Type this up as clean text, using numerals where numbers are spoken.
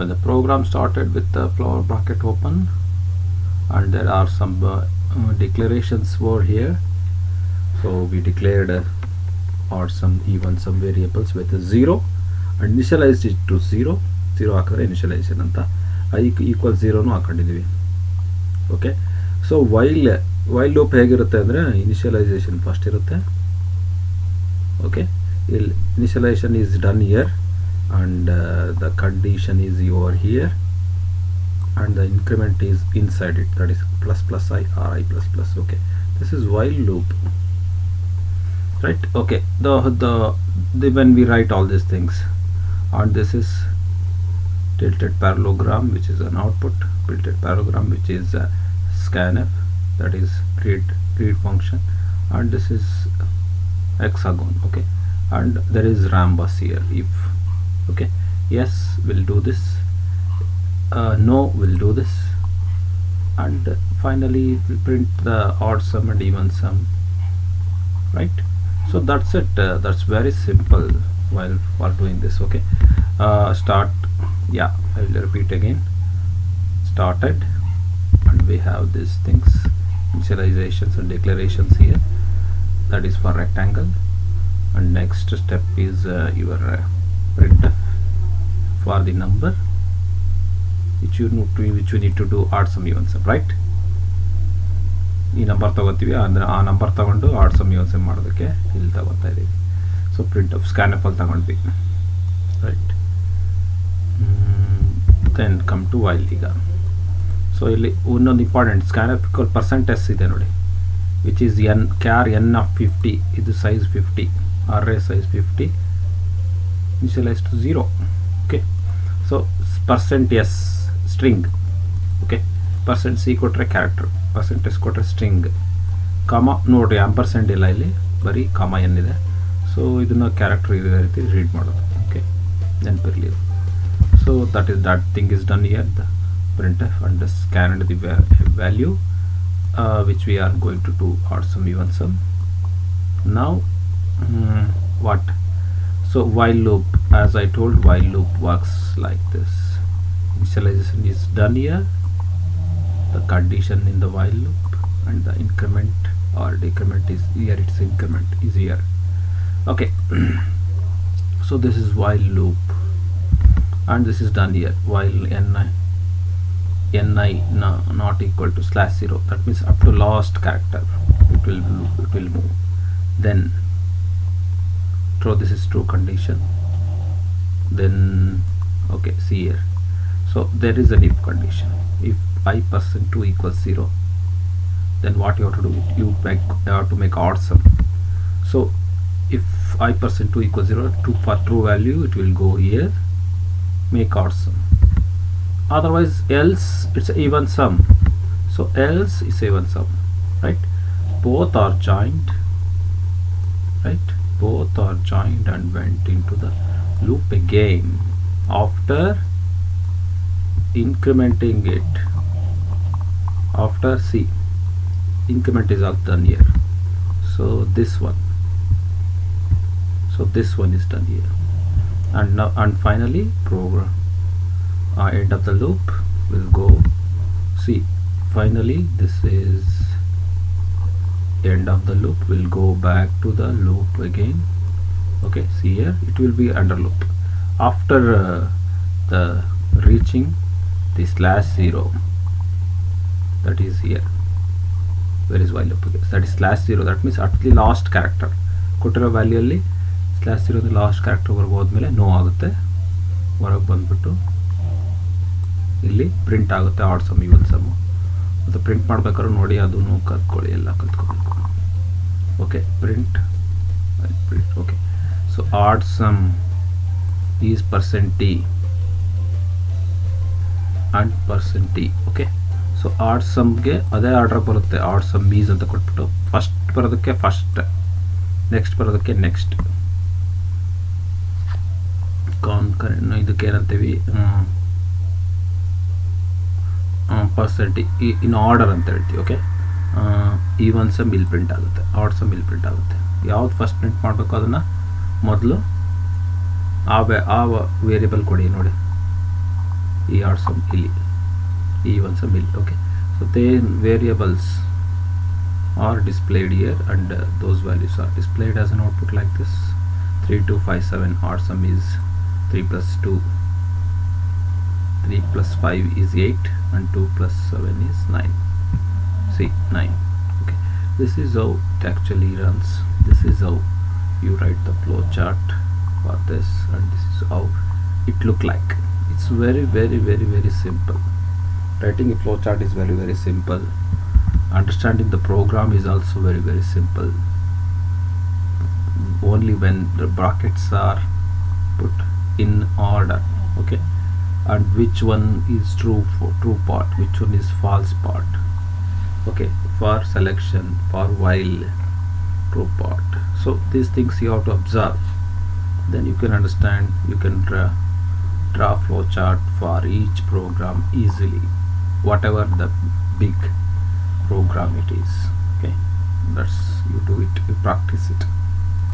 when the program started with the flower bracket open, and there are some declarations were here. So we declared or some even some variables with a 0 and initialized it to 0 ಹಾಕಿದ್ರೆ initialization ಅಂತ i equals 0 ಹಾಕೊಂಡಿದ್ದೀವಿ. Okay, so while loop ಹೇಗಿರುತ್ತೆ ಅಂದರೆ initialisation first ಇರುತ್ತೆ. Okay, ಇಲ್ಲಿ initialisation is done here and the condition is over here and the increment is inside it, that is plus plus I or I plus plus. Okay, this is while loop, right? Okay, the when we write all these things, and this is tilted parallelogram, which is an output, tilted parallelogram, which is scanf, that is read function, and this is hexagon. Okay, and there is rambus here. If okay, yes, we'll do this, no, we'll do this, and finally we'll print the odd sum and even sum, right? So that's it. That's very simple while doing this. Okay, start. Yeah, I will repeat again. Started, and we have these things, initializations and declarations here, that is for rectangle, and next step is your printf for the number which you need to do odd sum even sum, right? ಈ number ತಗೋತೀವಿ ಅಂದರೆ ಆ number ತಗೊಂಡು add some even sum ಮಾಡೋದಕ್ಕೆ ಇಲ್ಲಿ ತಗೋತಾ ಇದ್ದೀವಿ. So printf scanf ಅಲ್ಲಿ ತಗೊಂಡ್ವಿ, right. Then come to while. ಈಗ ಸೊ ಇಲ್ಲಿ ಇನ್ನೊಂದು ಇಂಪಾರ್ಟೆಂಟ್ scanf equal %s ಇದೆ ನೋಡಿ, which is char n of 50. ಇದು size 50, array size 50, initialized to 0. Okay, so %s string. Okay, %c ಕೊಟ್ಟರೆ ಕ್ಯಾರೆಕ್ಟರ್, %s ಕೊಟ್ಟರೆ ಸ್ಟ್ರಿಂಗ್, ಕಾಮ ನೋಡ್ರಿ ಆಂಪರ್ಸೆಂಟ್ ಇಲ್ಲ, ಇಲ್ಲಿ ಬರೀ ಕಾಮ n ಇದೆ. ಸೊ ಇದನ್ನು ಕ್ಯಾರೆಕ್ಟರ್ ಇದೇ ರೀತಿ ರೀಡ್ ಮಾಡೋದು. ಓಕೆ, ನೆನಪಿರಲಿ. So that thing is done here, the printf and the scan the value which we are going to do odd sum even sum. Now what? So while loop, as I told, while loop works like this. Initialization is done here, the condition in the while loop, and the increment or decrement is here, its increment is here. Okay, so this is while loop, and this is done here. While ni not equal to /0, that means up to last character it will move. Then this is true condition. Then okay, see here, so there is an if condition. If i%2 equals 0, then what you have to do, you have to make odd sum. So if i%2 equals 0, for true value it will go here, make odd sum. Otherwise else it's even sum. So else is even sum, right? Both are joined, right? Both are joined and went into the loop again after incrementing it. After C, increment is all done here. So this one is done here, and now and finally program end of the loop will go. See, finally this is end of the loop, will go back to the loop again. Okay, see here, it will be under loop after the reaching the /0, that is here. Where is while loop? That is /0, that means at the last character ಕೊಟ್ಟಿರೋ value ಅಲ್ಲಿ /0 last character ವರ್ಗು ಹೋದ್ಮೇಲೆ no ಆಗುತ್ತೆ, ಹೊರಗೆ ಬಂದ್ಬಿಟ್ಟು ಇಲ್ಲಿ print ಆಗುತ್ತೆ odd sum even sum. ಮತ್ತು ಪ್ರಿಂಟ್ ಮಾಡ್ಬೇಕಾದ್ರೂ ನೋಡಿ ಅದನ್ನು ಕಲ್ತ್ಕೊಳ್ಳಿ, ಎಲ್ಲ ಕಲ್ತ್ಕೊಬೇಕು. Okay, print. Okay, so odd sum is %t and %t. Okay, so odd ಸಮ್ಗೆ ಅದೇ ಆರ್ಡರ್ ಬರುತ್ತೆ, ಆಡ್ ಸಮ್ ಈಸ್ ಅಂತ ಕೊಟ್ಬಿಟ್ಟು ಫಸ್ಟ್ ಬರೋದಕ್ಕೆ ಫಸ್ಟ್, ನೆಕ್ಸ್ಟ್ ಬರೋದಕ್ಕೆ ನೆಕ್ಸ್ಟ್. ಇದಕ್ಕೆ ಏನಂತೀವಿ, % ಇನ್ ಆರ್ಡರ್ ಅಂತ ಹೇಳ್ತೀವಿ. ಓಕೆ, ಈವನ್ ಸಮ್ ಇಲ್ಲಿ ಪ್ರಿಂಟ್ ಆಗುತ್ತೆ, ಆಡ್ ಸಮ್ ಇಲ್ಲಿ ಪ್ರಿಂಟ್ ಆಗುತ್ತೆ. ಯಾವ್ದು ಫಸ್ಟ್ ಪ್ರಿಂಟ್ ಮಾಡಬೇಕು ಅದನ್ನು ಮೊದಲು ಆ ವೇರಿಯಬಲ್ ಕೊಡಿ ನೋಡಿ. E or some ill, even some ill. Okay, so then variables are displayed here, and those values are displayed as an output like this. 3257 or sum is 3 plus 2, 3 plus 5 is 8, and 2 plus 7 is 9. See, 9. Okay, this is how it actually runs. This is how you write the flow chart for this, and this is how it look like. It's very simple. Writing a flow chart is very simple. Understanding the program is also very simple. Only when the brackets are put in order, okay, and which one is true for true part, which one is false part, okay, for selection, for while, true part. So these things you have to observe, then you can understand. You can draw flow chart for each program easily, whatever the big program it is. Okay, that's, you do it, you practice it.